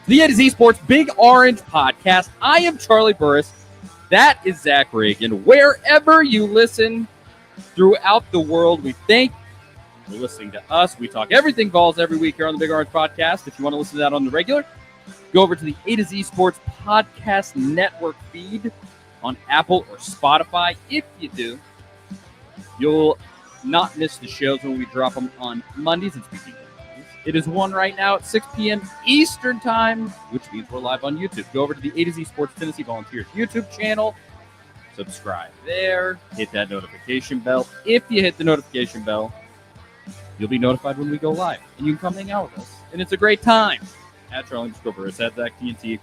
The A to Z Sports Big Orange Podcast. I am Charlie Burris. That is Zach Reagan. Wherever you listen throughout the world, we thank you for listening to us. We talk everything Vols every week here on the Big Orange Podcast. If you want to listen to that on the regular, go over to the A to Z Sports Podcast Network feed on Apple or Spotify. If you do, you'll not miss the shows when we drop them on Mondays. And speaking of Mondays, it is one right now at 6 p.m. Eastern Time, which means we're live on YouTube. Go over to the A to Z Sports Tennessee Volunteers YouTube channel. Subscribe there. Hit that notification bell. If you hit the notification bell, you'll be notified when we go live. And you can come hang out with us. And it's a great time. At Charlie_Burris, at Zach TNT,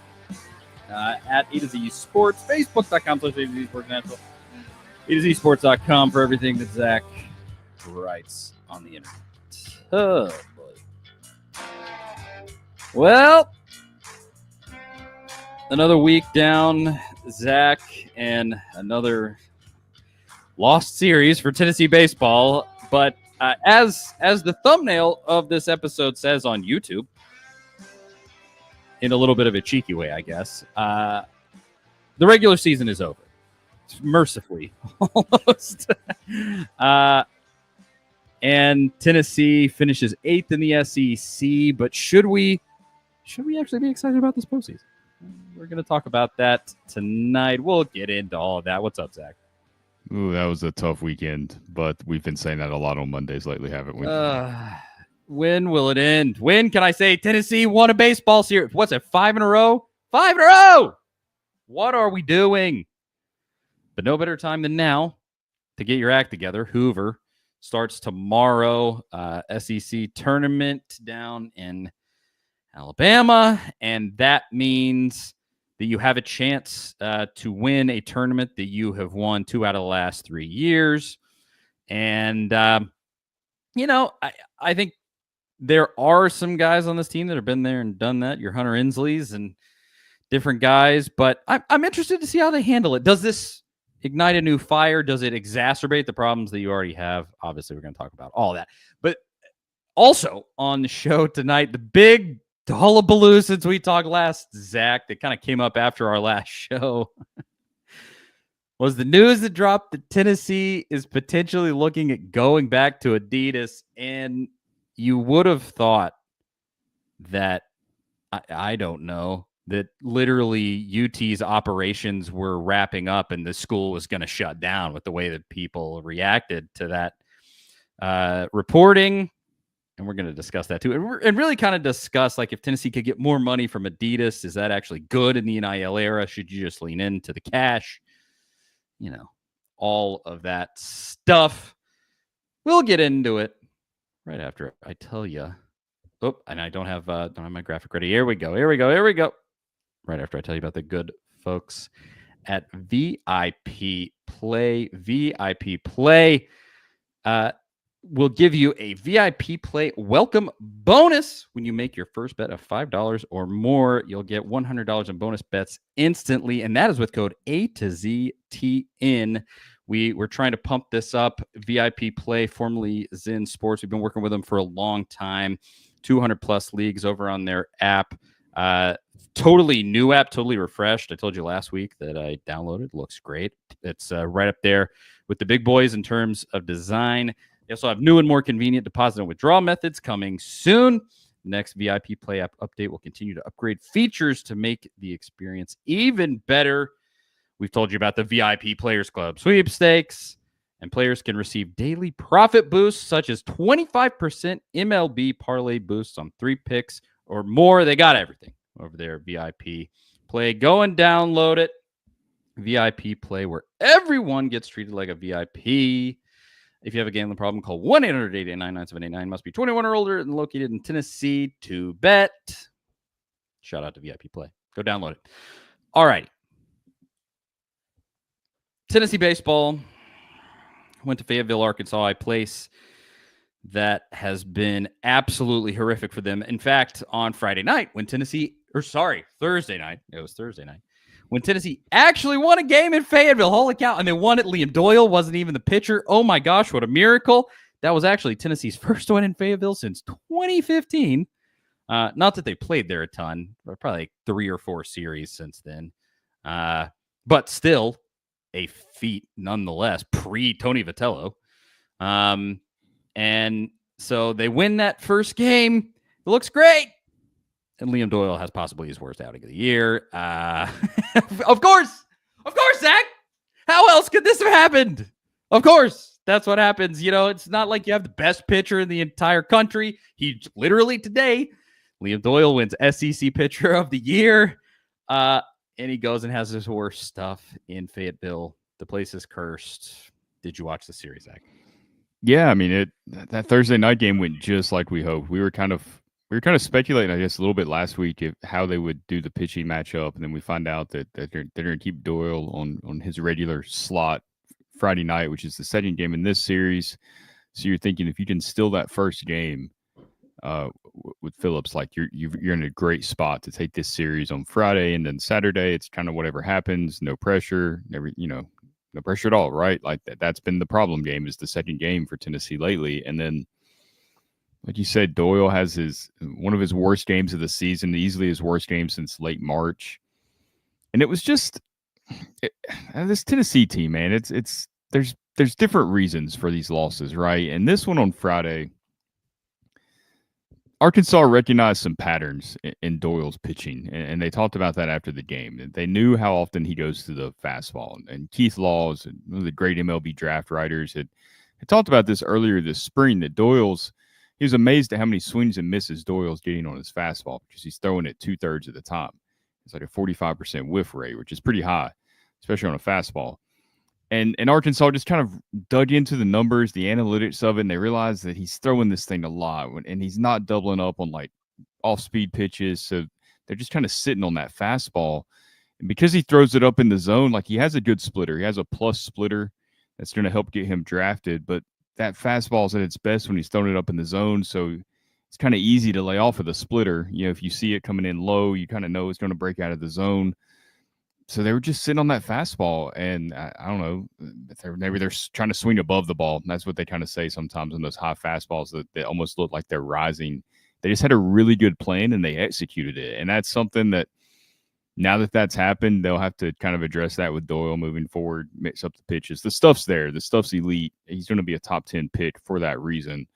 at A to Z Sports, Facebook.com/A to Z Sports National, A to Z Sports.com for everything that Zach writes on the internet. Oh, boy. Well, another week down, Zach, and another lost series for Tennessee baseball. But as the thumbnail of this episode says on YouTube, in a little bit of a cheeky way, I guess, the regular season is over. Mercifully, almost. And Tennessee finishes 8th in the SEC. But should we actually be excited about this postseason? We're going to talk about that tonight. We'll get into all of that. What's up, Zach? Ooh, that was a tough weekend, but we've been saying that a lot on Mondays lately, haven't we? When will it end? When can I say Tennessee won a baseball series? What's it, 5 in a row? 5 in a row! What are we doing? But no better time than now to get your act together. Hoover starts tomorrow. SEC tournament down in Alabama, and that means that you have a chance to win a tournament that you have won 2 out of the last 3 years. And, I think there are some guys on this team that have been there and done that. Your Hunter Insleys and different guys, but I'm interested to see how they handle it. Does this ignite a new fire? Does it exacerbate the problems that you already have? Obviously, we're going to talk about all that. But also on the show tonight, the big hullabaloo since we talked last, Zach, that kind of came up after our last show was the news that dropped that Tennessee is potentially looking at going back to Adidas. And you would have thought that, I don't know, that literally UT's operations were wrapping up and the school was going to shut down with the way that people reacted to that reporting. And we're going to discuss that too. And really kind of discuss, like, if Tennessee could get more money from Adidas, is that actually good in the NIL era? Should you just lean into the cash? All of that stuff. We'll get into it right after I tell you. Oh, and I don't have my graphic ready. Here we go. Right after I tell you about the good folks at VIP Play. VIP Play will give you a VIP Play welcome bonus when you make your first bet of $5 or more. You'll get $100 in bonus bets instantly, and that is with code A2ZTN. We're trying to pump this up. VIP Play, formerly Zen Sports. We've been working with them for a long time. 200 plus leagues over on their app. Totally new app, totally refreshed. I told you last week that I downloaded. Looks great. It's right up there with the big boys in terms of design. They also have new and more convenient deposit and withdrawal methods coming soon. Next VIP Play app update will continue to upgrade features to make the experience even better. We've told you about the VIP Players Club sweepstakes, and players can receive daily profit boosts such as 25% MLB parlay boosts on 3 picks or more. They got everything over there at VIP Play. Go and download it. VIP Play, where everyone gets treated like a VIP. If you have a gambling problem, call 1-800-889-9789. Must be 21 or older and located in Tennessee to bet. Shout out to VIP Play. Go download it. All right. Tennessee baseball went to Fayetteville, Arkansas, a place that has been absolutely horrific for them. In fact, on Thursday night, it was Thursday night, when Tennessee actually won a game in Fayetteville. Holy cow. And they won it. Liam Doyle wasn't even the pitcher. Oh my gosh, what a miracle. That was actually Tennessee's first win in Fayetteville since 2015. Not that they played there a ton, but probably like 3 or 4 series since then. But still a feat nonetheless, pre-Tony Vitello. And so they win that first game. It looks great. And Liam Doyle has possibly his worst outing of the year. Of course, Zach. How else could this have happened? Of course, that's what happens. It's not like you have the best pitcher in the entire country. He literally today, Liam Doyle wins SEC Pitcher of the Year. And he goes and has his worst stuff in Fayetteville. The place is cursed. Did you watch the series, Zach? Yeah, I mean, that Thursday night game went just like we hoped. We were kind of speculating, I guess, a little bit last week how they would do the pitching matchup, and then we find out that they're going to keep Doyle on his regular slot Friday night, which is the second game in this series. So you're thinking if you can steal that first game with Phillips, like you're in a great spot to take this series on Friday, and then Saturday it's kind of whatever happens, no pressure, no pressure at all, right? Like that's been the problem game is the second game for Tennessee lately. And then, like you said, Doyle has one of his worst games of the season, easily his worst game since late March. And it was just this Tennessee team, man. There's different reasons for these losses, right? And this one on Friday, Arkansas recognized some patterns in Doyle's pitching, and they talked about that after the game. They knew how often he goes to the fastball. And Keith Laws, one of the great MLB draft writers, had talked about this earlier this spring, that he was amazed at how many swings and misses Doyle's getting on his fastball because he's throwing it 2/3 of the time. It's like a 45% whiff rate, which is pretty high, especially on a fastball. And Arkansas just kind of dug into the numbers, the analytics of it, and they realized that he's throwing this thing a lot, and he's not doubling up on like off-speed pitches. So they're just kind of sitting on that fastball. And because he throws it up in the zone, like he has a good splitter. He has a plus splitter that's going to help get him drafted. But that fastball is at its best when he's throwing it up in the zone. So it's kind of easy to lay off of the splitter. If you see it coming in low, you kind of know it's going to break out of the zone. So they were just sitting on that fastball, and I don't know, maybe they're trying to swing above the ball. That's what they kind of say sometimes on those high fastballs that they almost look like they're rising. They just had a really good plan, and they executed it. And that's something that now that that's happened, they'll have to kind of address that with Doyle moving forward, mix up the pitches. The stuff's there. The stuff's elite. He's going to be a top 10 pick for that reason.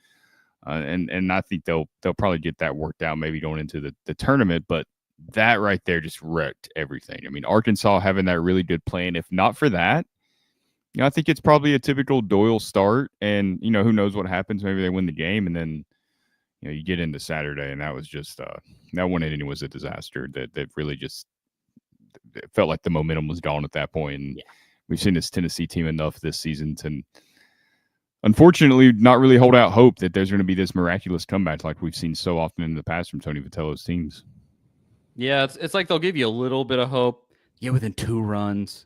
And I think they'll probably get that worked out maybe going into the tournament, but that right there just wrecked everything. I mean, Arkansas having that really good plan. If not for that, I think it's probably a typical Doyle start. And, who knows what happens. Maybe they win the game. And then, you get into Saturday. And that was just, that one inning was a disaster. That really just it felt like the momentum was gone at that point. And we've seen this Tennessee team enough this season to, unfortunately, not really hold out hope that there's going to be this miraculous comeback like we've seen so often in the past from Tony Vitello's teams. Yeah, it's like they'll give you a little bit of hope. Yeah, within 2 runs.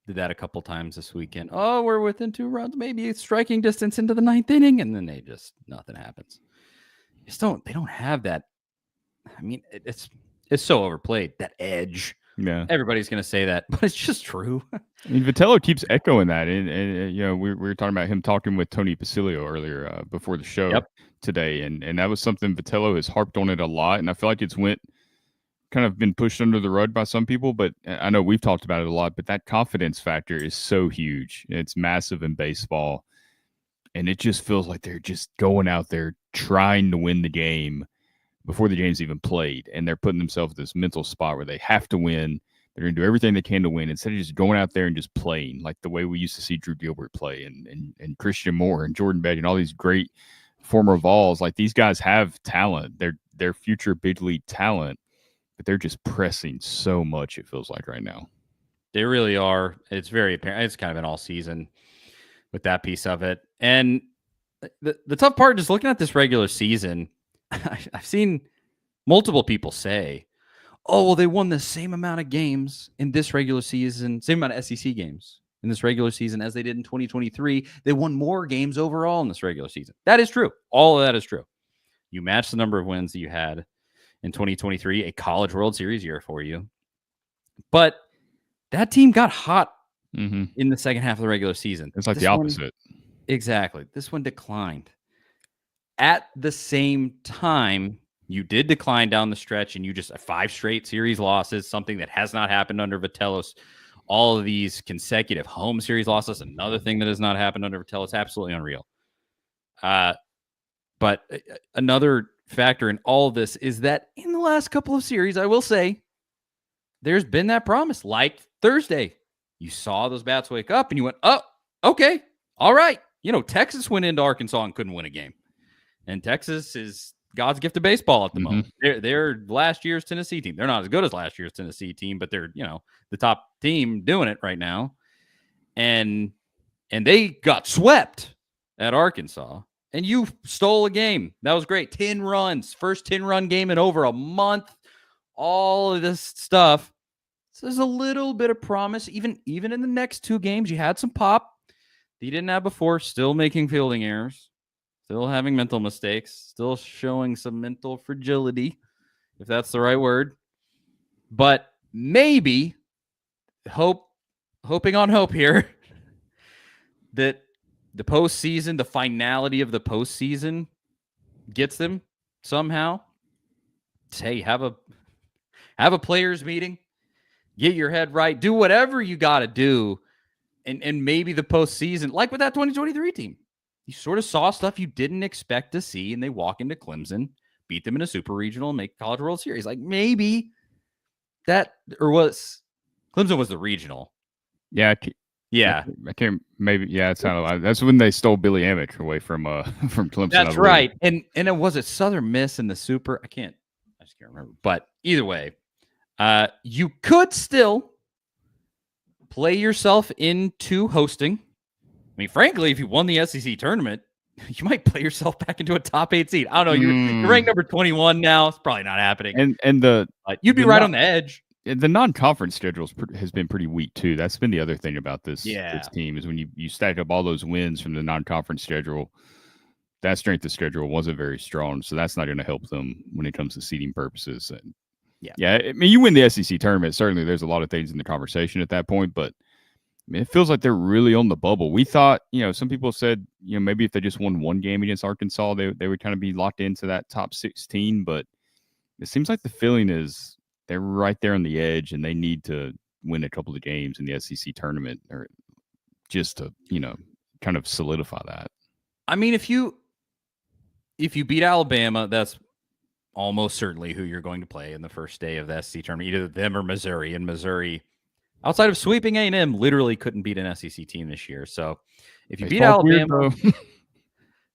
Did that a couple times this weekend. Oh, we're within 2 runs, maybe striking distance into the 9th inning, and then nothing happens. They don't have that. I mean, it's so overplayed, that edge. Yeah, everybody's gonna say that, but it's just true. I mean, Vitello keeps echoing that, and we were talking about him talking with Tony Pacilio earlier before the show today, and that was something Vitello has harped on it a lot, and I feel like it's kind of been pushed under the rug by some people, but I know we've talked about it a lot, but that confidence factor is so huge. It's massive in baseball, and it just feels like they're just going out there trying to win the game before the game's even played, and they're putting themselves in this mental spot where they have to win. They're going to do everything they can to win instead of just going out there and just playing like the way we used to see Drew Gilbert play and Christian Moore and Jordan Beck and all these great former Vols. Like, these guys have talent. They're future big league talent, but they're just pressing so much, it feels like right now. They really are. It's very apparent. It's kind of an all season with that piece of it. And the tough part is looking at this regular season. I've seen multiple people say, oh, well, they won the same amount of games in this regular season, same amount of SEC games in this regular season as they did in 2023. They won more games overall in this regular season. That is true. All of that is true. You match the number of wins that you had in 2023, a College World Series year for you. But that team got hot in the second half of the regular season. It's like the opposite. Exactly. This one declined. At the same time, You did decline down the stretch, and you just 5 straight series losses, something that has not happened under Vitellos. All of these consecutive home series losses, another thing that has not happened under Vitellos. Absolutely unreal. But another factor in all of this is that in the last couple of series, I will say, there's been that promise. Like Thursday, you saw those bats wake up and you went, oh, okay, all right. Texas went into Arkansas and couldn't win a game. And Texas is God's gift to baseball at the moment. They're last year's Tennessee team. They're not as good as last year's Tennessee team, but they're, the top team doing it right now. And they got swept at Arkansas. And you stole a game. That was great. 10 runs. First 10-run game in over a month. All of this stuff. So there's a little bit of promise. Even in the next 2 games, you had some pop that you didn't have before. Still making fielding errors. Still having mental mistakes. Still showing some mental fragility, if that's the right word. But maybe hoping on hope here that the postseason, the finality of the postseason gets them somehow. Hey, have a players meeting, get your head right, do whatever you got to do. And maybe the postseason, like with that 2023 team, you sort of saw stuff you didn't expect to see, and they walk into Clemson, beat them in a super regional, and make College World Series. Like maybe that, or was Clemson was the regional. Yeah. Yeah. I can't, maybe, yeah, it sounded like that's when they stole Billy Amick away from Clemson. That's right. And it was a Southern Miss in the super. I just can't remember. But either way, you could still play yourself into hosting. I mean, frankly, if you won the SEC tournament, you might play yourself back into a top 8 seed. I don't know. You're ranked number 21 now. It's probably not happening. And you'd be right on the edge. The non-conference schedule has been pretty weak too. That's been the other thing about this team is when you stack up all those wins from the non-conference schedule, that strength of schedule wasn't very strong. So that's not going to help them when it comes to seeding purposes. And I mean, you win the SEC tournament. Certainly, there's a lot of things in the conversation at that point, but I mean, it feels like they're really on the bubble. We thought, some people said, maybe if they just won one game against Arkansas, they would kind of be locked into that top 16. But it seems like the feeling is they're right there on the edge, and they need to win a couple of games in the SEC tournament, or just to, kind of solidify that. I mean, if you beat Alabama, that's almost certainly who you're going to play in the first day of the SEC tournament, either them or Missouri. And Missouri, outside of sweeping A&M, literally couldn't beat an SEC team this year. So if you beat Alabama,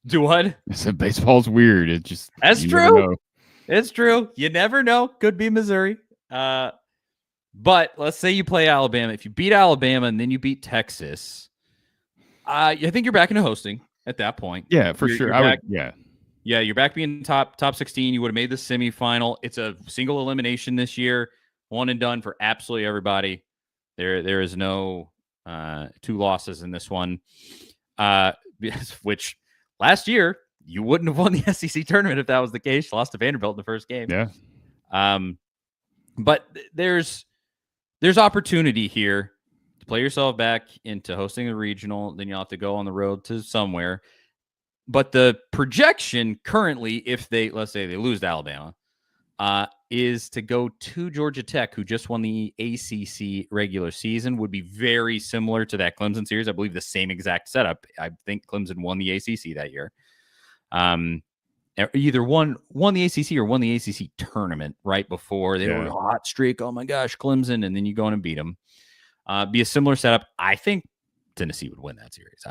do what? I said baseball's weird. It just that's true. It's true. You never know. Could be Missouri. But let's say you play Alabama. If you beat Alabama and then you beat Texas, I think you're back into hosting at that point. Yeah, for sure. Yeah, you're back being top 16. You would have made the semifinal. It's a single elimination this year, one and done for absolutely everybody. There is no 2 losses in this one, which last year you wouldn't have won the SEC tournament if that was the case. You lost to Vanderbilt in the first game. Yeah. But there's opportunity here to play yourself back into hosting a regional. Then you'll have to go on the road to somewhere. But the projection currently, if let's say they lose to Alabama, is to go to Georgia Tech, who just won the ACC regular season. Would be very similar to that Clemson series. I believe the same exact setup. I think Clemson won the ACC that year. Either won the ACC or won the ACC tournament right before they were a hot streak. Oh my gosh, Clemson, and then you go in and beat them. Be a similar setup. I think Tennessee would win that series.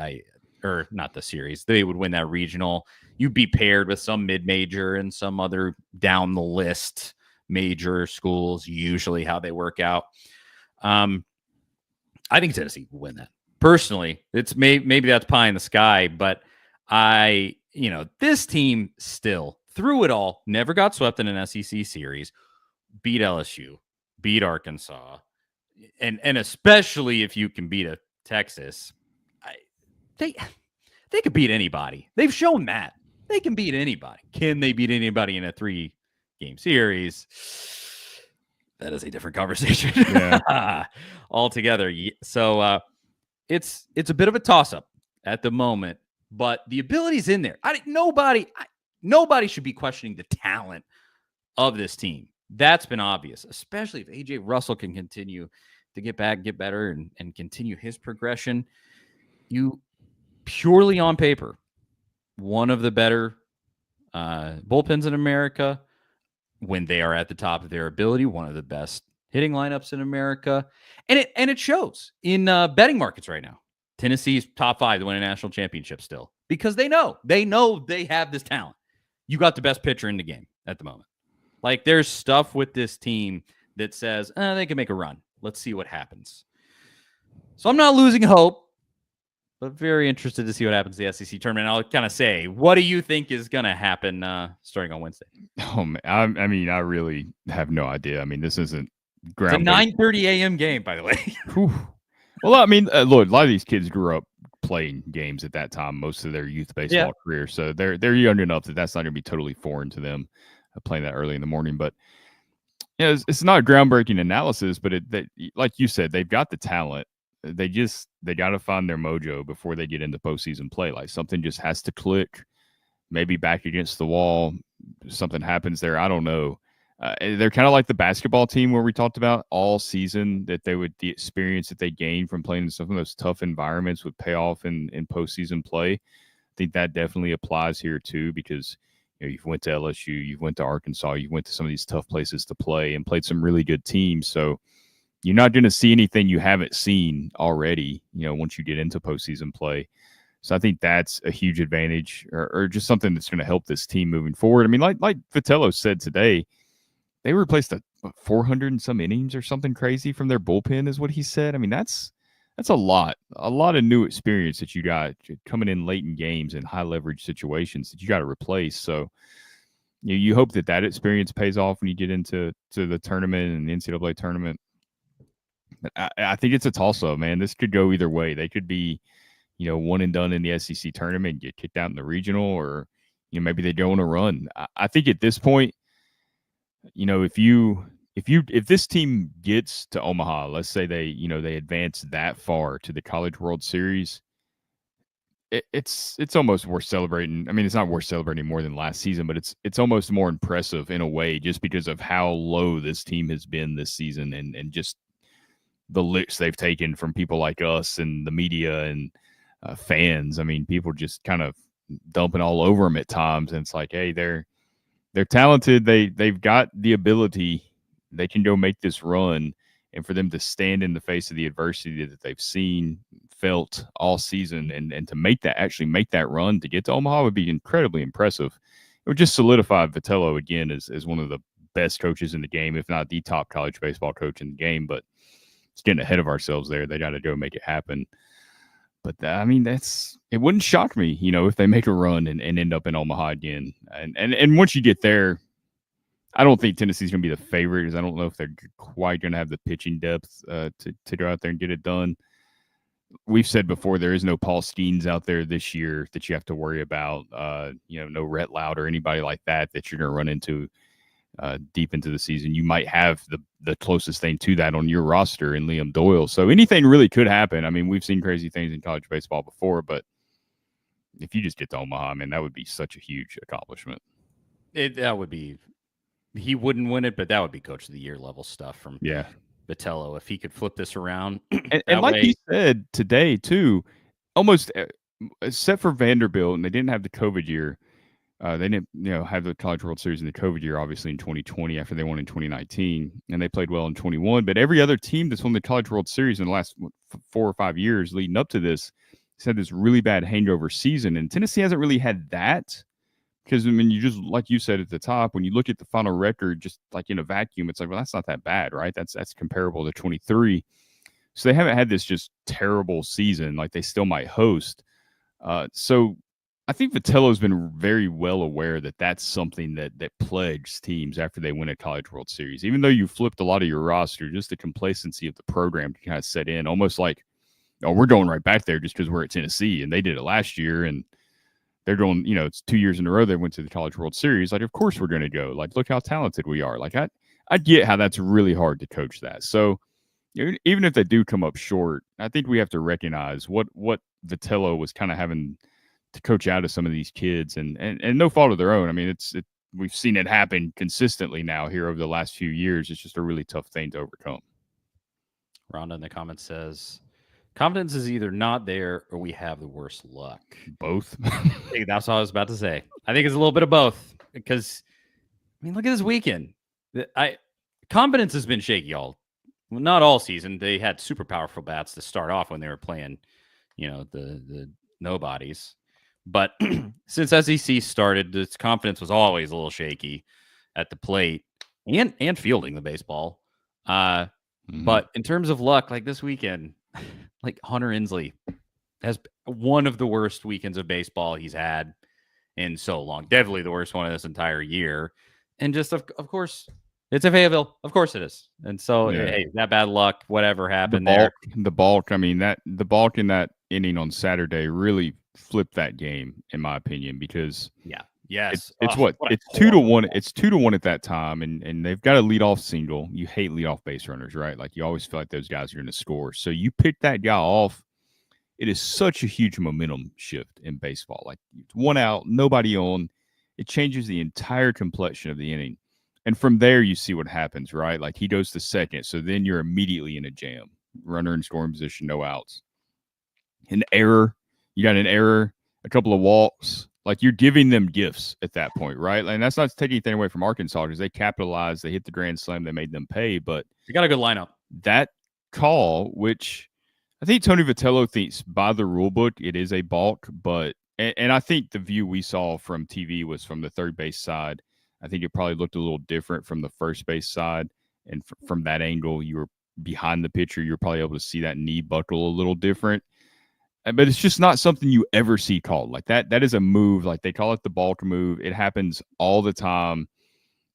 Or not the series. They would win that regional. You'd be paired with some mid-major and some other down the list major schools, usually how they work out. I think Tennessee will win that. Personally, it's maybe that's pie in the sky, but this team still, through it all, never got swept in an SEC series, beat LSU, beat Arkansas, and especially if you can beat a Texas, they could beat anybody. They've shown that. They can beat anybody. Can they beat anybody in a 3-game series? That is a different conversation altogether. So it's a bit of a toss-up at the moment, but the ability's in there. Nobody should be questioning the talent of this team. That's been obvious, especially if AJ Russell can continue to get back, get better, and continue his progression. You purely on paper, one of the better bullpens in America when they are at the top of their ability, one of the best hitting lineups in America. And it shows in betting markets right now. Tennessee's top 5 to win a national championship still because they know they have this talent. You got the best pitcher in the game at the moment. Like there's stuff with this team that says they can make a run. Let's see what happens. So I'm not losing hope, but very interested to see what happens in the SEC tournament. I'll kind of say, what do you think is going to happen starting on Wednesday? Oh man, I mean, I really have no idea. I mean, this isn't ground. It's a 9:30 a.m. game, by the way. Well, I mean, look, a lot of these kids grew up playing games at that time, most of their youth baseball career, so they're young enough that that's not going to be totally foreign to them playing that early in the morning. But you know, it's not a groundbreaking analysis, but like you said, they've got the talent. They got to find their mojo before they get into postseason play. Like something just has to click. Maybe back against the wall, something happens there. I don't know. They're kind of like the basketball team where we talked about all season that the experience that they gained from playing in some of those tough environments would pay off in postseason play. I think that definitely applies here too, because you know, you've went to LSU, you've went to Arkansas, you went to some of these tough places to play and played some really good teams. So you're not going to see anything you haven't seen already, you know, once you get into postseason play. So I think that's a huge advantage or just something that's going to help this team moving forward. I mean, like Vitello said today, they replaced 400 and some innings or something crazy from their bullpen is what he said. I mean, that's a lot of new experience that you got coming in late in games and high leverage situations that you got to replace. So you hope that experience pays off when you get into the tournament and the NCAA tournament. I think it's a toss-up, man. This could go either way. They could be, you know, one and done in the SEC tournament, get kicked out in the regional, or, you know, maybe they go on a run. I think at this point, you know, if this team gets to Omaha, let's say they advance that far to the College World Series, it's almost worth celebrating. I mean, it's not worth celebrating more than last season, but it's almost more impressive in a way just because of how low this team has been this season and just the licks they've taken from people like us and the media and fans. I mean, people just kind of dumping all over them at times, and it's like, hey, they're talented. They've got the ability. They can go make this run, and for them to stand in the face of the adversity that they've seen, felt all season, and to actually make that run to get to Omaha would be incredibly impressive. It would just solidify Vitello again as one of the best coaches in the game, if not the top college baseball coach in the game. But it's getting ahead of ourselves there. They got to go make it happen. But I mean, it wouldn't shock me, you know, if they make a run and end up in Omaha again. And once you get there, I don't think Tennessee's going to be the favorite because I don't know if they're quite going to have the pitching depth to go out there and get it done. We've said before, there is no Paul Skeens out there this year that you have to worry about. You know, no Rhett Loud or anybody like that you're going to run into deep into the season. You might have the closest thing to that on your roster in Liam Doyle. So anything really could happen. I mean, we've seen crazy things in college baseball before, but if you just get to Omaha, man, that would be such a huge accomplishment. That would be. He wouldn't win it, but that would be Coach of the Year level stuff from Vitello if he could flip this around. and like he said today too, almost except for Vanderbilt, and they didn't have the COVID year. They didn't, have the College World Series in the COVID year, obviously in 2020 after they won in 2019, and they played well in 21. But every other team that's won the College World Series in the last 4 or 5 years leading up to this has had this really bad hangover season, and Tennessee hasn't really had that. Because, I mean, you just, like you said at the top, when you look at the final record, just like in a vacuum, it's like, well, that's not that bad, right? That's comparable to 23. So they haven't had this just terrible season like they still might host. So I think Vitello's been very well aware that that's something that plagues teams after they win a College World Series. Even though you flipped a lot of your roster, just the complacency of the program can kind of set in, almost like, oh, we're going right back there just because we're at Tennessee, and they did it last year, and they're going, it's 2 years in a row they went to the College World Series. Like, of course we're going to go. Like, look how talented we are. Like, I get how that's really hard to coach that. So even if they do come up short, I think we have to recognize what Vitello was kind of having to coach out of some of these kids, and no fault of their own. I mean, we've seen it happen consistently now here over the last few years. It's just a really tough thing to overcome. Rhonda in the comments says, confidence is either not there or we have the worst luck. Both. Hey, that's what I was about to say. I think it's a little bit of both because, I mean, look at this weekend. Confidence has been shaky not all season. They had super powerful bats to start off when they were playing, the nobodies. But since SEC started, its confidence was always a little shaky at the plate and fielding the baseball. But in terms of luck, like this weekend, like Hunter Inslee has one of the worst weekends of baseball he's had in so long. Definitely the worst one of this entire year. And just, of course, it's a Fayetteville. Of course it is. And so, hey, that bad luck, whatever happened there. The balk, I mean, the balk in that inning on Saturday really flipped that game, in my opinion, because it's 2-1. It's 2-1 at that time, and they've got a leadoff single. You hate leadoff base runners, right? Like you always feel like those guys are going to score. So you pick that guy off. It is such a huge momentum shift in baseball. Like it's 1 out, nobody on. It changes the entire complexion of the inning. And from there, you see what happens, right? Like he goes to second. So then you're immediately in a jam. Runner in scoring position, no outs. An error. You got an error, a couple of walks. Like you're giving them gifts at that point, right? And that's not taking anything away from Arkansas because they capitalized. They hit the grand slam. They made them pay. But you got a good lineup. That call, which I think Tony Vitello thinks by the rule book, it is a balk. But and I think the view we saw from TV was from the third base side. I think it probably looked a little different from the first base side. And from that angle, you were behind the pitcher. You're probably able to see that knee buckle a little different. But it's just not something you ever see called. Like that is a move. Like they call it the balk move. It happens all the time.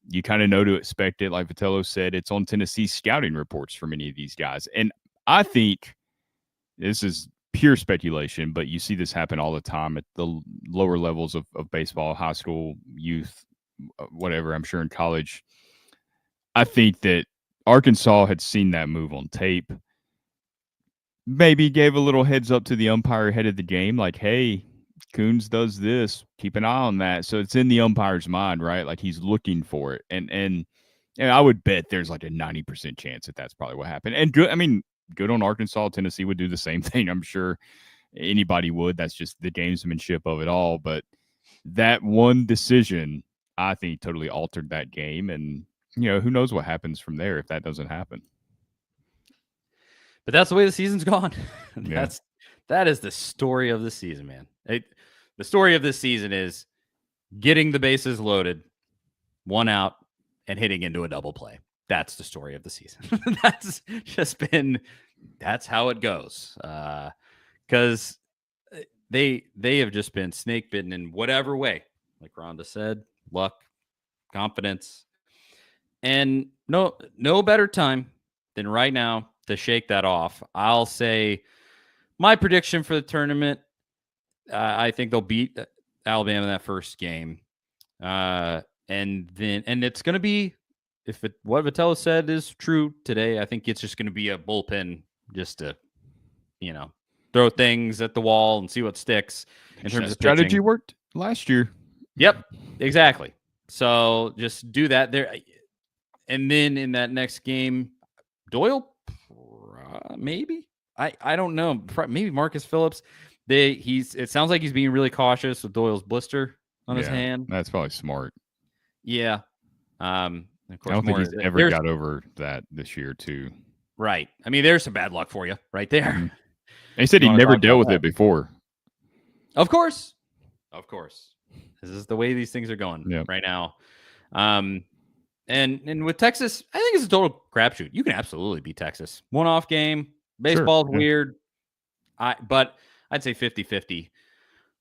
You kind of know to expect it. Like Vitello said, it's on Tennessee's scouting reports for many of these guys. And I think this is pure speculation, but you see this happen all the time at the lower levels of baseball, high school, youth, whatever, I'm sure in college. I think that Arkansas had seen that move on tape, maybe gave a little heads up to the umpire ahead of the game, like, hey, Coons does this, keep an eye on that. So it's in the umpire's mind, right? Like he's looking for it. And I would bet there's like a 90% chance that that's probably what happened. And good, I mean, good on Arkansas. Tennessee would do the same thing. I'm sure anybody would. That's just the gamesmanship of it all. But that one decision, I think, totally altered that game. And, who knows what happens from there if that doesn't happen. But that's the way the season's gone. That is the story of the season, man. The story of this season is getting the bases loaded, 1 out, and hitting into a double play. That's the story of the season. That's how it goes. Because they have just been snake bitten in whatever way. Like Rhonda said, luck, confidence, and no better time than right now to shake that off. I'll say my prediction for the tournament, I think they'll beat Alabama in that first game. And it's going to be, what Vitello said is true today, I think it's just going to be a bullpen just to, throw things at the wall and see what sticks in terms of strategy pitching. Worked last year. Yep, exactly. So just do that there. And then in that next game, Doyle, maybe. I don't know. Maybe Marcus Phillips. It sounds like he's being really cautious with Doyle's blister on his hand. That's probably smart. Yeah. Of course, I don't think he's ever got over that this year, too. Right. I mean, there's some bad luck for you right there. Mm-hmm. He said he never dealt with it before. Of course. This is the way these things are going right now. And with Texas, I think it's a total crapshoot. You can absolutely beat Texas. One-off game. Baseball's weird. But I'd say 50-50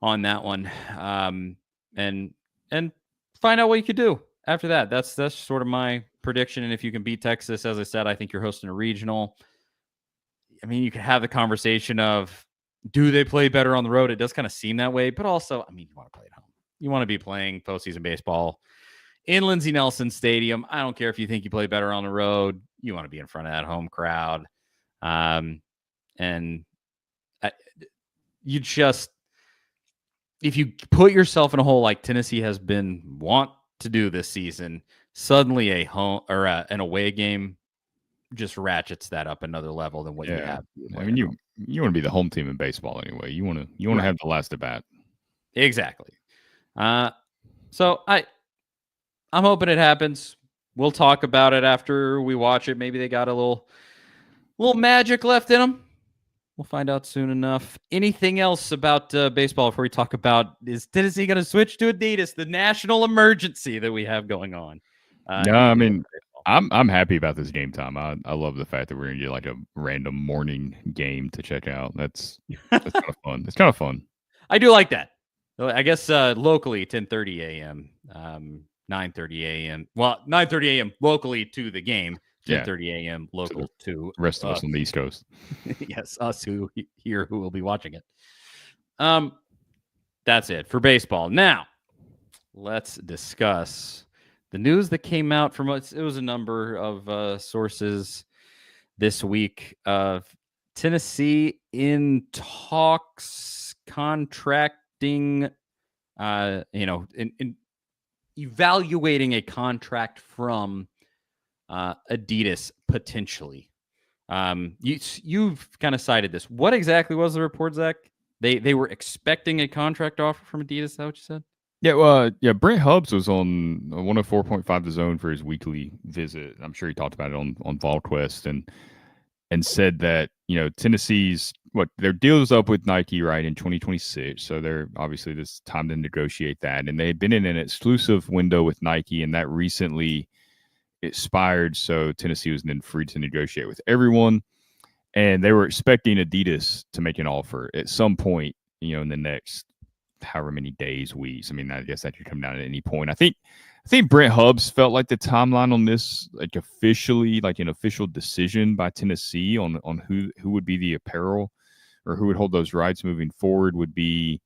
on that one. And find out what you could do after that. That's sort of my prediction. And if you can beat Texas, as I said, I think you're hosting a regional. I mean, you could have the conversation of, do they play better on the road? It does kind of seem that way. But also, I mean, you want to play at home. You want to be playing postseason baseball in Lindsey Nelson Stadium. I don't care if you think you play better on the road. You want to be in front of that home crowd. If you put yourself in a hole like Tennessee has been to do this season, suddenly a home or an away game just ratchets that up another level than what you have. I mean, you want to be the home team in baseball anyway. You want to Right. have the last at bat. Exactly. So I'm hoping it happens. We'll talk about it after we watch it. Maybe they got a little magic left in them. We'll find out soon enough. Anything else about baseball before we talk about is Tennessee going to switch to Adidas, the national emergency that we have going on? No, I mean, I'm happy about this game time. I love the fact that we're going to get like a random morning game to check out. That's kind of fun. It's kind of fun. I do like that. I guess locally 10:30 a.m., 9:30 a.m. Well, 9:30 a.m. locally to the game. 10:30 a.m. local to the rest of us on the East Coast. Yes, us who will be watching it. That's it for baseball. Now, let's discuss the news that came out from us. It was a number of sources this week of Tennessee in talks, contracting, in evaluating a contract from Adidas potentially. You've kind of cited this. What exactly was the report, Zach? They were expecting a contract offer from Adidas. Is that what you said? Yeah, Brent Hubbs was on 104.5 The Zone for his weekly visit. I'm sure he talked about it on VolQuest and said that, Tennessee's their deal is up with Nike right in 2026. So they're obviously this time to negotiate that. And they had been in an exclusive window with Nike, and that recently expired. So Tennessee was then free to negotiate with everyone. And they were expecting Adidas to make an offer at some point, in the next however many days, weeks. I mean, I guess that could come down at any point. I think Brent Hubbs felt like the timeline on this, like officially, like an official decision by Tennessee on who would be the apparel or who would hold those rights moving forward would be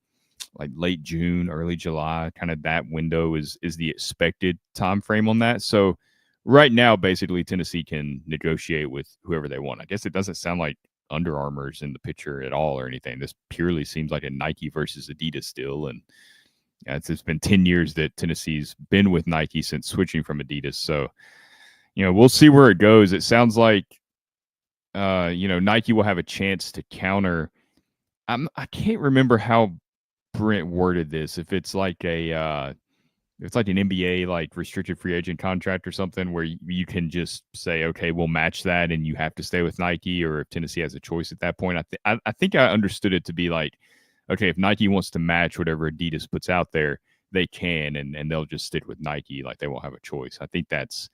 like late June, early July. Kind of that window is the expected time frame on that. So right now, basically, Tennessee can negotiate with whoever they want. I guess it doesn't sound like Under Armour's in the picture at all or anything. This purely seems like a Nike versus Adidas still. And it's been 10 years that Tennessee's been with Nike since switching from Adidas. So, we'll see where it goes. It sounds like, Nike will have a chance to counter. I can't remember how Brent worded this. If it's like an NBA like restricted free agent contract or something where you can just say, okay, we'll match that and you have to stay with Nike, or if Tennessee has a choice at that point. I think I understood it to be like, okay, if Nike wants to match whatever Adidas puts out there, they can, and they'll just stick with Nike. Like they won't have a choice. I think that's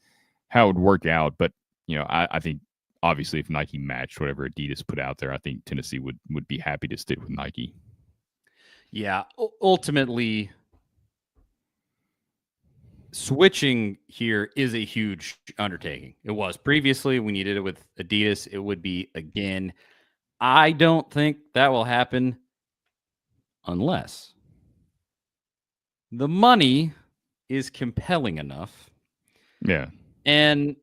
how it would work out. But, I think obviously if Nike matched whatever Adidas put out there, I think Tennessee would be happy to stick with Nike. Yeah, ultimately, switching here is a huge undertaking. It was previously when you did it with Adidas. It would be again. I don't think that will happen unless the money is compelling enough. Yeah. And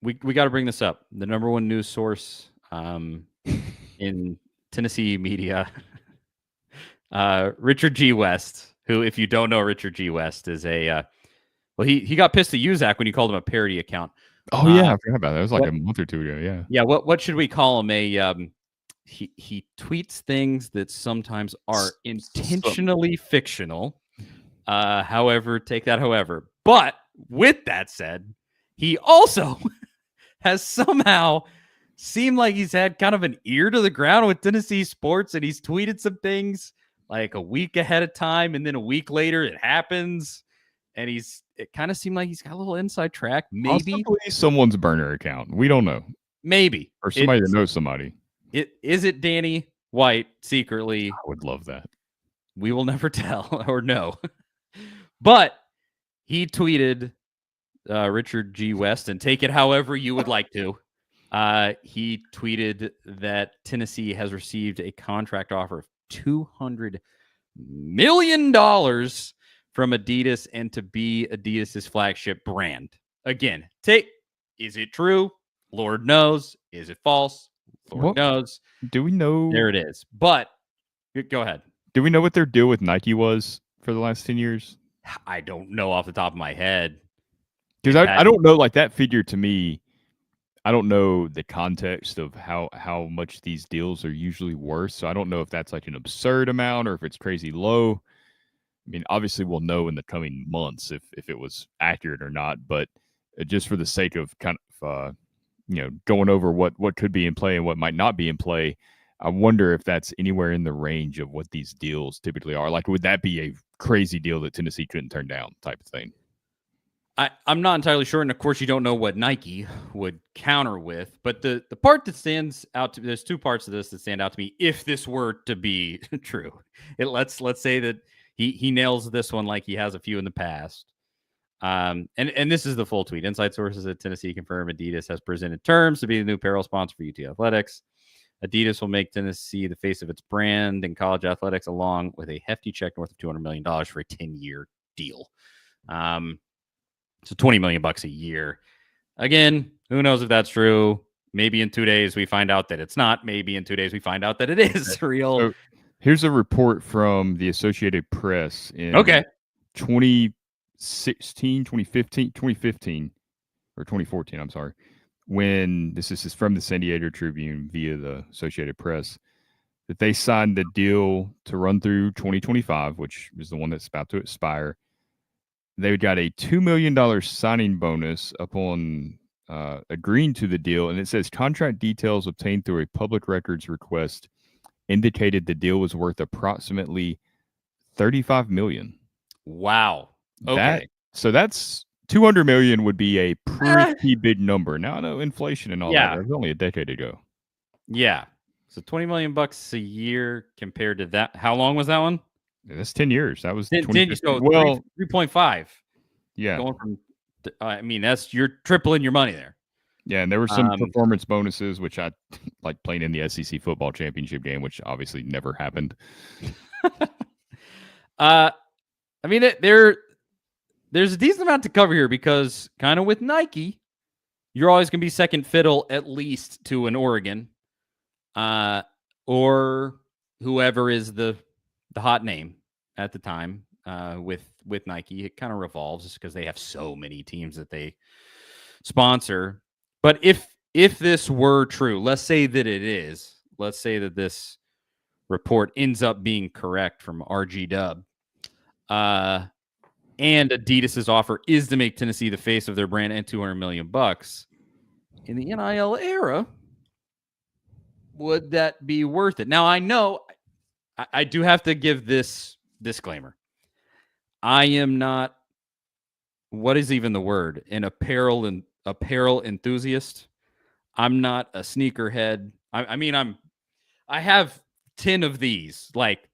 we got to bring this up. The number one news source in Tennessee media, Richard G. West, who, if you don't know, Richard G. West is he got pissed at you, Zach, when you called him a parody account. Oh yeah, I forgot about that. It was like a month or two ago. Yeah. Yeah. What should we call him? He tweets things that sometimes are intentionally fictional. However. But with that said, he also has somehow seemed like he's had kind of an ear to the ground with Tennessee sports, and he's tweeted some things like a week ahead of time, and then a week later it happens, and it kind of seemed like he's got a little inside track. Maybe someone's burner account. We don't know. Maybe. Or somebody that knows somebody. Is it Danny White secretly? I would love that. We will never tell or know. But he tweeted Richard G. West, and take it however you would like to. He tweeted that Tennessee has received a contract offer of $200 million from Adidas and to be Adidas's flagship brand. Again, is it true? Lord knows. Is it false? Lord knows. Do we know? There it is. But go ahead. Do we know what their deal with Nike was for the last 10 years? I don't know off the top of my head. Because I don't know, like that figure to me, I don't know the context of how much these deals are usually worth. So I don't know if that's like an absurd amount or if it's crazy low. I mean, obviously we'll know in the coming months if it was accurate or not. But just for the sake of kind of going over what could be in play and what might not be in play, I wonder if that's anywhere in the range of what these deals typically are. Like, would that be a crazy deal that Tennessee couldn't turn down, type of thing? I'm not entirely sure, and of course, you don't know what Nike would counter with. But the part that stands out to there's two parts of this that stand out to me. If this were to be true, let's say that he nails this one like he has a few in the past. And this is the full tweet. Inside sources at Tennessee confirm Adidas has presented terms to be the new apparel sponsor for UT Athletics. Adidas will make Tennessee the face of its brand in college athletics, along with a hefty check north of $200 million for a 10-year deal. So $20 million a year. Again, who knows if that's true? Maybe in 2 days we find out that it's not. Maybe in 2 days we find out that it is real. So here's a report from the Associated Press in 2016, 2015, or 2014, I'm sorry. When this is from the San Diego Tribune via the Associated Press, that they signed the deal to run through 2025, which is the one that's about to expire. They got a $2 million signing bonus upon agreeing to the deal. And it says contract details obtained through a public records request indicated the deal was worth approximately $35 million. Wow. Okay. So that's $200 million would be a pretty big number. Now, I know inflation and all that. That was only a decade ago. Yeah. So $20 million a year compared to that. How long was that one? Yeah, that's 10 years. That was 10 years. So 3.5. Yeah. Going from, you're tripling your money there. Yeah, and there were some performance bonuses, which I like playing in the SEC football championship game, which obviously never happened. There's a decent amount to cover here because kind of with Nike, you're always going to be second fiddle at least to an Oregon or whoever is the hot name at the time with Nike. It kind of revolves just because they have so many teams that they sponsor. But if this were true, let's say that it is, let's say that this report ends up being correct from RG Dub, and Adidas's offer is to make Tennessee the face of their brand and $200 million in the NIL era, would that be worth it? Now, I know I do have to give this disclaimer. I am not, what is even the word? An apparel enthusiast. I'm not a sneakerhead. I have 10 of these. Like,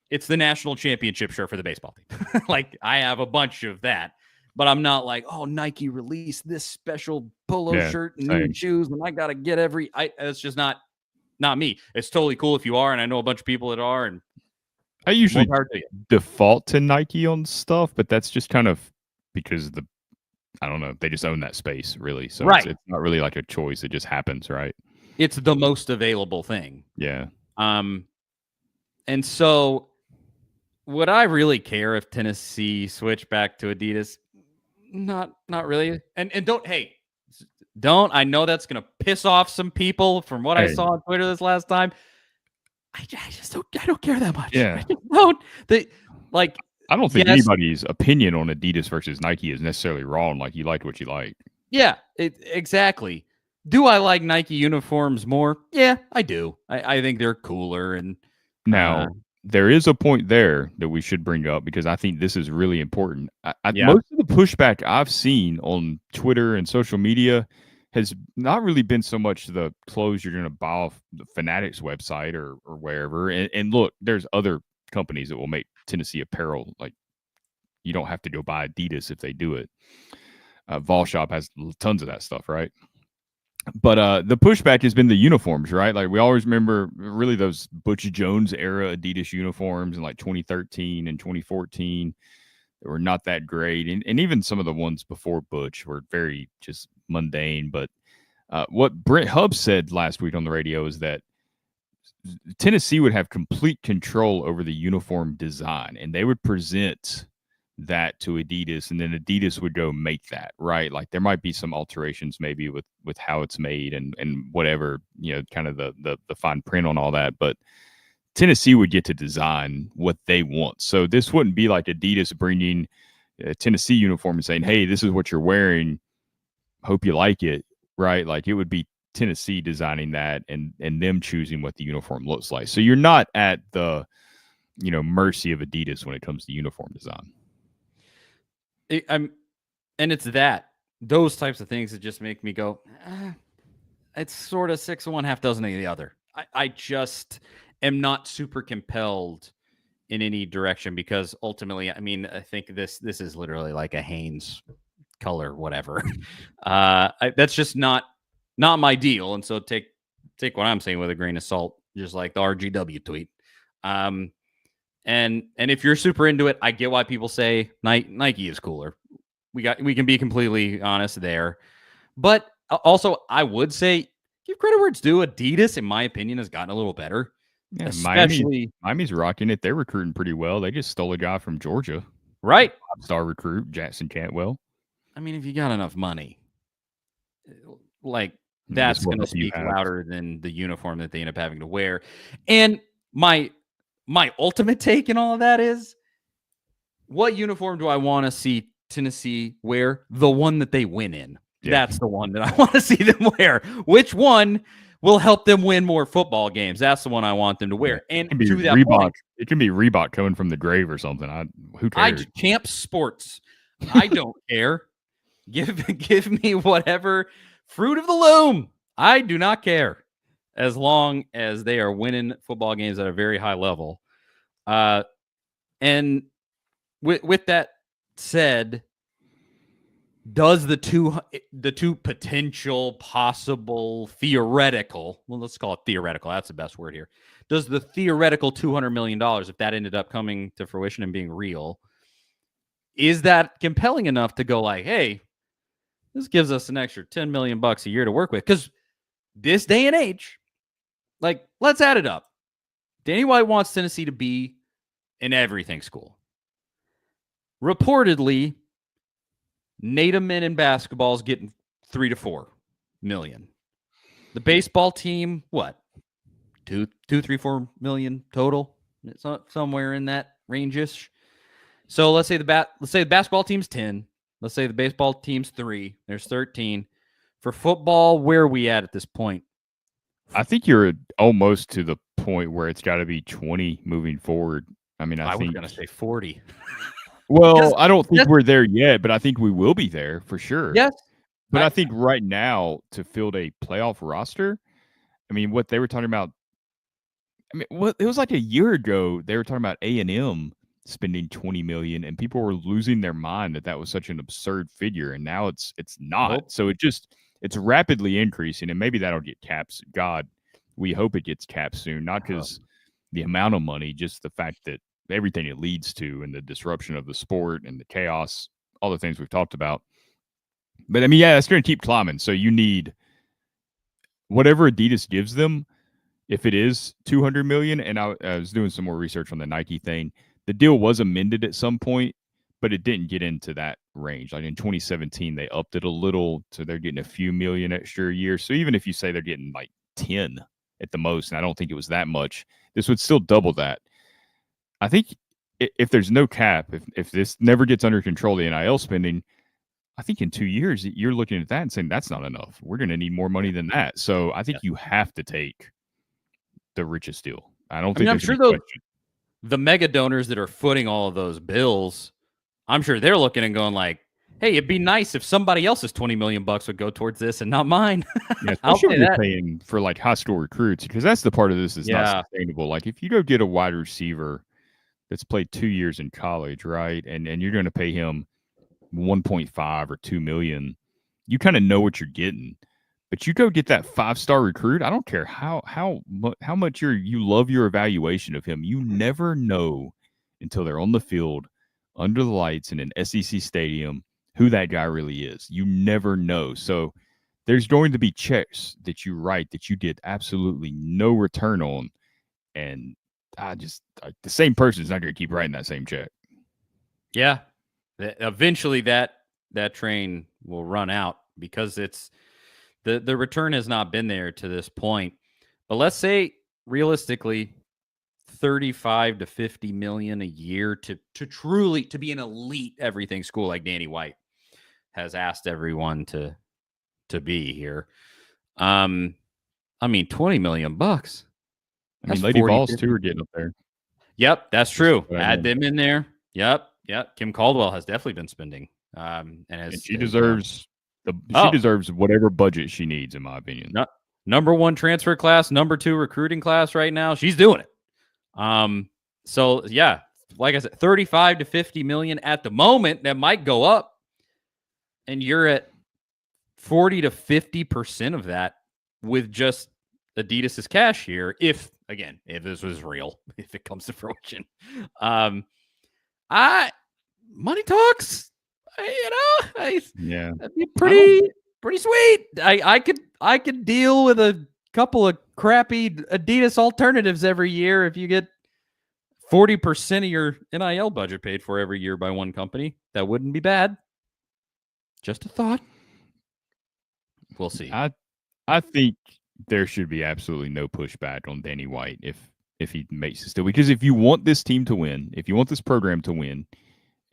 it's the national championship shirt for the baseball team. Like, I have a bunch of that, but I'm not like, oh, Nike released this special polo shirt and new shoes, and I got to get it's just not me. It's totally cool if you are, and I know a bunch of people that are, and I usually default to Nike on stuff, but that's just kind of because I don't know, they just own that space, really. So it's not really like a choice. It just happens, right? It's the most available thing. Yeah. And so would I really care if Tennessee switched back to Adidas? Not really. And don't. I know that's going to piss off some people from what I saw on Twitter this last time. I don't care that much. Yeah. I don't think anybody's opinion on Adidas versus Nike is necessarily wrong. Like, you like what you like. Yeah, exactly. Do I like Nike uniforms more? Yeah, I do. I think they're cooler. And now there is a point there that we should bring up because I think this is really important. Most of the pushback I've seen on Twitter and social media has not really been so much the clothes you're going to buy off the Fanatics website or wherever. And look, there's other companies that will make Tennessee apparel. Like, you don't have to go buy Adidas if they do it. Vols Shop has tons of that stuff, right? But the pushback has been the uniforms, right? Like, we always remember really those Butch Jones era Adidas uniforms in like 2013 and 2014. They were not that great. And even some of the ones before Butch were very just mundane. But what Brent Hubbs said last week on the radio is that Tennessee would have complete control over the uniform design, and they would present that to Adidas, and then Adidas would go make that, right? Like there might be some alterations maybe with how it's made and whatever, kind of the fine print on all that, but Tennessee would get to design what they want. So this wouldn't be like Adidas bringing a Tennessee uniform and saying, "Hey, this is what you're wearing. Hope you like it." Right? Like it would be Tennessee designing that and them choosing what the uniform looks like. So you're not at the mercy of Adidas when it comes to uniform design. And it's those types of things that just make me go, it's sort of 6 of one, half dozen of the other. I just am not super compelled in any direction because ultimately, I mean, I think this is literally like a Hanes color, whatever. That's just not my deal. And so take what I'm saying with a grain of salt, just like the RGW tweet. And if you're super into it, I get why people say Nike is cooler. We can be completely honest there. But also, I would say give credit where it's due. Adidas, in my opinion, has gotten a little better. Yeah, especially Miami's rocking it. They're recruiting pretty well. They just stole a guy from Georgia, right? 5-star recruit Jackson Cantwell. I mean, if you got enough money, like that's going to speak louder than the uniform that they end up having to wear. And my ultimate take in all of that is, what uniform do I want to see Tennessee wear? The one that they win in. Yeah. That's the one that I want to see them wear. Which one will help them win more football games? That's the one I want them to wear. Yeah. And to that Reebok, point, it can be Reebok coming from the grave or something. Who cares? Champ Sports. I don't care. Give me whatever fruit of the loom. I do not care, as long as they are winning football games at a very high level. And with that said, does the two potential, possible, theoretical, well, let's call it theoretical, that's the best word here. Does the theoretical $200 million, if that ended up coming to fruition and being real, is that compelling enough to go like, hey, this gives us an extra $10 million a year to work with? Because this day and age, like, let's add it up. Danny White wants Tennessee to be an everything school. Reportedly, Native men in basketball is getting $3 to $4 million. The baseball team, what? 2, 3, 4 million total? It's somewhere in that range-ish. So let's say the basketball team's 10. Let's say the baseball team's 3. There's 13. For football, where are we at this point? I think you're almost to the point where it's got to be 20 moving forward. I mean, I think was going to say 40. Well, I don't think we're there yet, but I think we will be there for sure. Yes. But I think right now, to field a playoff roster, I mean, what they were talking about, it was like a year ago, they were talking about A&M spending $20 million, and people were losing their mind that was such an absurd figure, and now it's not. Nope. So it's rapidly increasing, and maybe that'll get capped. God, we hope it gets capped soon, not because the amount of money, just the fact that everything it leads to and the disruption of the sport and the chaos, all the things we've talked about. But I mean, yeah, it's going to keep climbing. So you need whatever Adidas gives them. If it is $200 million, and I was doing some more research on the Nike thing, the deal was amended at some point, but it didn't get into that range. Like in 2017, they upped it a little, so they're getting a few million extra a year. So even if you say they're getting like 10 at the most, and I don't think it was that much, this would still double that. I think if there's no cap, if this never gets under control, the NIL spending, I think in 2 years, you're looking at that and saying that's not enough. We're going to need more money than that. So I think you have to take the richest deal. I'm sure the mega donors that are footing all of those bills, I'm sure they're looking and going like, hey, it'd be nice if somebody else's $20 million would go towards this and not mine. Yeah, especially when you're paying for like high school recruits, because that's the part of this that's not sustainable. Like if you go get a wide receiver that's played 2 years in college, right? And you're going to pay him 1.5 or 2 million. You kind of know what you're getting. But you go get that 5-star recruit. I don't care how much you love your evaluation of him. You never know until they're on the field, under the lights in an SEC stadium, who that guy really is. You never know. So there's going to be checks that you write that you get absolutely no return on, and the same person's not going to keep writing that same check. Yeah. Eventually that train will run out because it's the return has not been there to this point. But let's say realistically 35 to 50 million a year to truly to be an elite everything school like Danny White has asked everyone to be here. I mean, 20 million bucks. I mean, Lady Vols too are getting up there. Yep, that's true. Add them in there. Yep. Kim Caldwell has definitely been spending. And she deserves she deserves whatever budget she needs, in my opinion. Number 1 transfer class, number 2 recruiting class right now. She's doing it. So yeah, like I said, 35 to 50 million at the moment. That might go up, and you're at 40 to 50% of that with just Adidas's cash here. If this was real, if it comes to fruition, money talks. That'd be pretty sweet. I could deal with a couple of crappy Adidas alternatives every year if you get 40% of your NIL budget paid for every year by one company. That wouldn't be bad. Just a thought. We'll see. I think there should be absolutely no pushback on Danny White if he makes it still. Because if you want this team to win, if you want this program to win,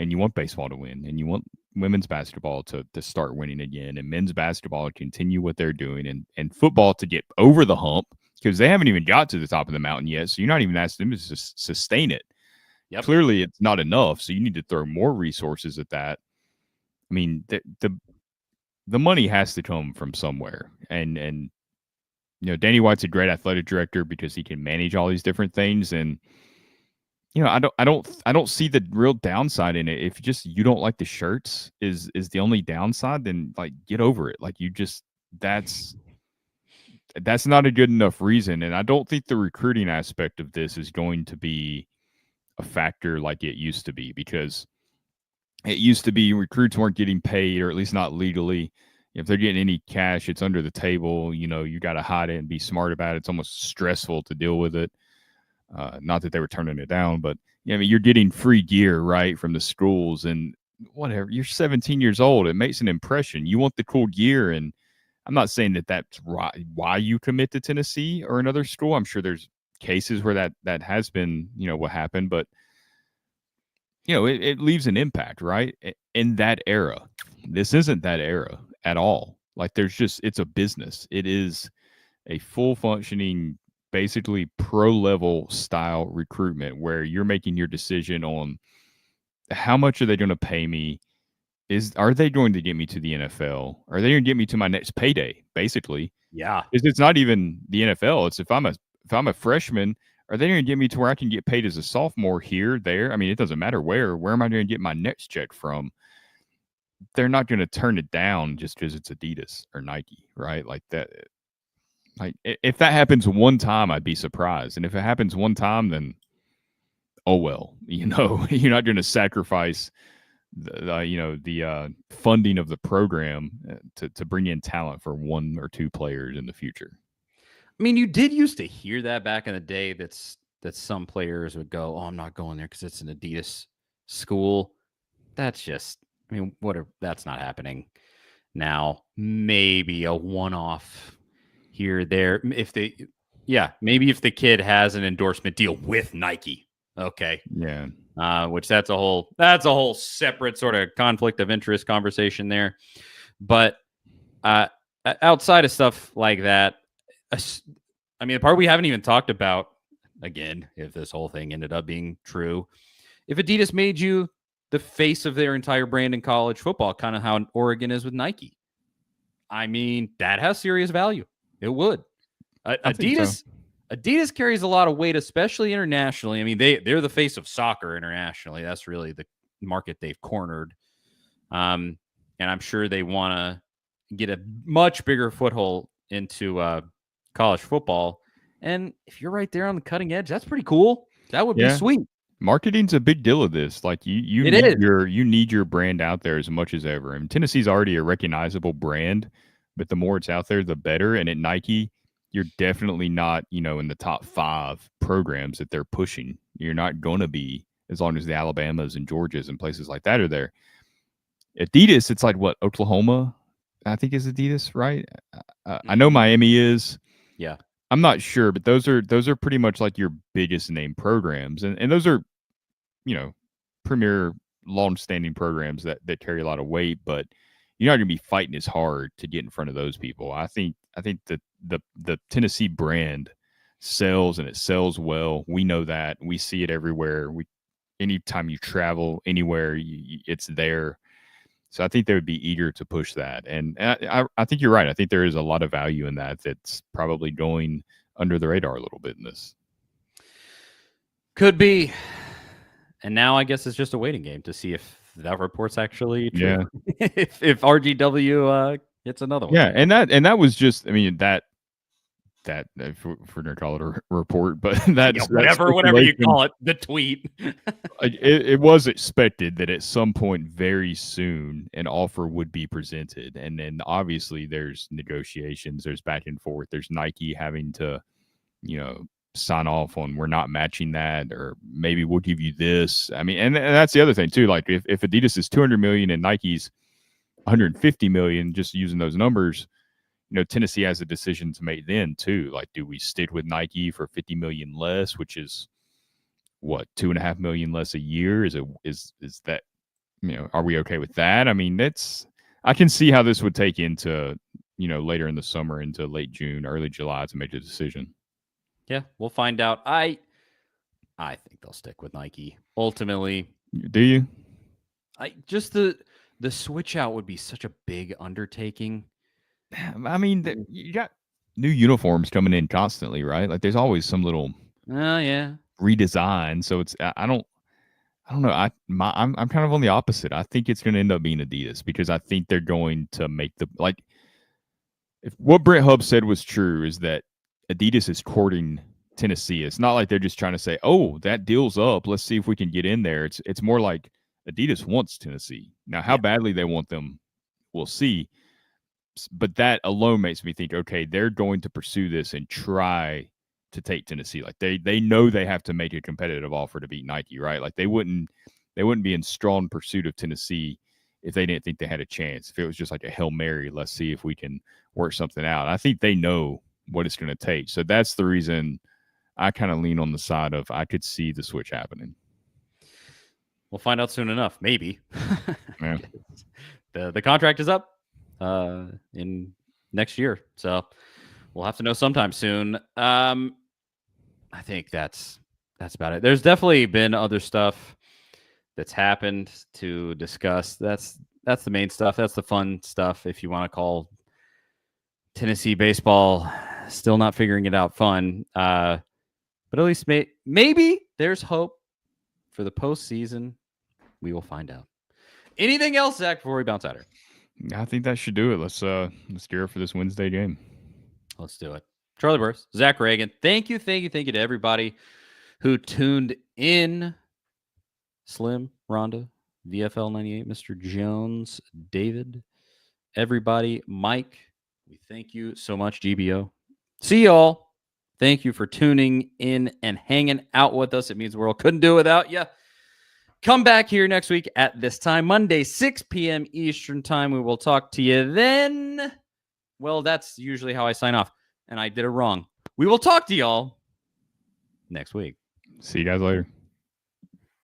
and you want baseball to win, and you want women's basketball to start winning again, and men's basketball to continue what they're doing, and football to get over the hump, because they haven't even got to the top of the mountain yet, so you're not even asking them to sustain it. Yep. Clearly, it's not enough, so you need to throw more resources at that. I mean, the money has to come from somewhere, and Danny White's a great athletic director because he can manage all these different things, and I don't see the real downside in it. If you don't like the shirts is the only downside, then like get over it. Like that's not a good enough reason. And I don't think the recruiting aspect of this is going to be a factor like it used to be, because it used to be recruits weren't getting paid, or at least not legally. If they're getting any cash, it's under the table. You got to hide it and be smart about it. It's almost stressful to deal with it. Not that they were turning it down, but you're getting free gear, right, from the schools, and whatever. You're 17 years old. It makes an impression. You want the cool gear, and I'm not saying that that's why you commit to Tennessee or another school. I'm sure there's cases where that has been, what happened, but it leaves an impact, right, in that era. This isn't that era at all. Like it's a business. It is a full functioning, basically pro level style recruitment where you're making your decision on how much are they going to pay me? Are they going to get me to the NFL? Are they going to get me to my next payday? Basically. Yeah. It's not even the NFL. It's if I'm a freshman, are they going to get me to where I can get paid as a sophomore here, there? I mean, it doesn't matter where am I going to get my next check from? They're not going to turn it down just because it's Adidas or Nike, right? Like that. Like if that happens one time, I'd be surprised. And if it happens one time, then oh well, you're not going to sacrifice the funding of the program to bring in talent for one or two players in the future. I mean, you did used to hear that back in the day. That some players would go, "Oh, I'm not going there because it's an Adidas school." That's just, that's not happening now. Maybe a one-off here, there. Maybe if the kid has an endorsement deal with Nike. Okay. Yeah. Which that's a whole separate sort of conflict of interest conversation there. But outside of stuff like that, the part we haven't even talked about, again, if this whole thing ended up being true, if Adidas made you the face of their entire brand in college football, kind of how Oregon is with Nike, that has serious value. It would. Adidas carries a lot of weight, especially internationally. They're the face of soccer internationally. That's really the market they've cornered. And I'm sure they want to get a much bigger foothold into college football. And if you're right there on the cutting edge, that's pretty cool. That would be sweet. Marketing's a big deal of this. Like you need your brand out there as much as ever. And Tennessee's already a recognizable brand, but the more it's out there, the better. And at Nike, you're definitely not, in the top 5 programs that they're pushing. You're not going to be as long as the Alabamas and Georgias and places like that are there. Adidas, it's like what, Oklahoma, I think is Adidas, right? I know Miami is. Yeah. I'm not sure, but those are pretty much like your biggest name programs, and those are, premier long-standing programs that carry a lot of weight, but you're not going to be fighting as hard to get in front of those people. I think that the Tennessee brand sells, and it sells well. We know that. We see it everywhere. Anytime you travel anywhere, it's there. So I think they would be eager to push that. And I think you're right. I think there is a lot of value in that that's probably going under the radar a little bit in this. Could be. And now I guess it's just a waiting game to see if that report's actually true. Yeah. if RGW gets another one. Yeah, and that was just, I mean, that if we're gonna call it a report, but that's whatever you call it, the tweet. it was expected that at some point very soon an offer would be presented, and then obviously there's negotiations, there's back and forth, there's Nike having to, sign off on, we're not matching that, or maybe we'll give you this. I mean, and that's the other thing too. Like if Adidas is 200 million and Nike's 150 million, just using those numbers, Tennessee has a decision to make then too. Like, do we stick with Nike for 50 million less, which is what, $2.5 million less a year? Is that, are we okay with that? I mean, I can see how this would take into, later in the summer, into late June, early July to make a decision. Yeah, we'll find out. I think they'll stick with Nike ultimately. Do you? Just the switch out would be such a big undertaking. I mean, you got new uniforms coming in constantly, right? Like there's always some little redesign. So it's I don't know. I'm kind of on the opposite. I think it's going to end up being Adidas, because I think they're going to make if what Brent Hubbs said was true, is that Adidas is courting Tennessee. It's not like they're just trying to say, "Oh, that deal's up. Let's see if we can get in there." It's more like Adidas wants Tennessee. Now, how badly they want them, we'll see. But that alone makes me think, okay, they're going to pursue this and try to take Tennessee. Like they know they have to make a competitive offer to beat Nike, right? Like they wouldn't be in strong pursuit of Tennessee if they didn't think they had a chance. If it was just like a Hail Mary, let's see if we can work something out. I think they know what it's going to take. So that's the reason I kind of lean on the side of I could see the switch happening. We'll find out soon enough, maybe. Yeah. The contract is up in next year, so we'll have to know sometime soon. I think that's about it. There's definitely been other stuff that's happened to discuss. That's the main stuff. That's the fun stuff, if you want to call Tennessee baseball still not figuring it out fun. But at least maybe there's hope for the postseason. We will find out. Anything else, Zach, before we bounce out here? I think that should do it. Let's gear up for this Wednesday game. Let's do it. Charlie Burris, Zach Reagan. Thank you to everybody who tuned in. Slim, Rhonda, VFL 98, Mr. Jones, David, everybody, Mike. We thank you so much, GBO. See y'all. Thank you for tuning in and hanging out with us. It means the world. Couldn't do it without you. Come back here next week at this time, Monday, 6 p.m. Eastern time. We will talk to you then. Well, that's usually how I sign off, and I did it wrong. We will talk to y'all next week. See you guys later.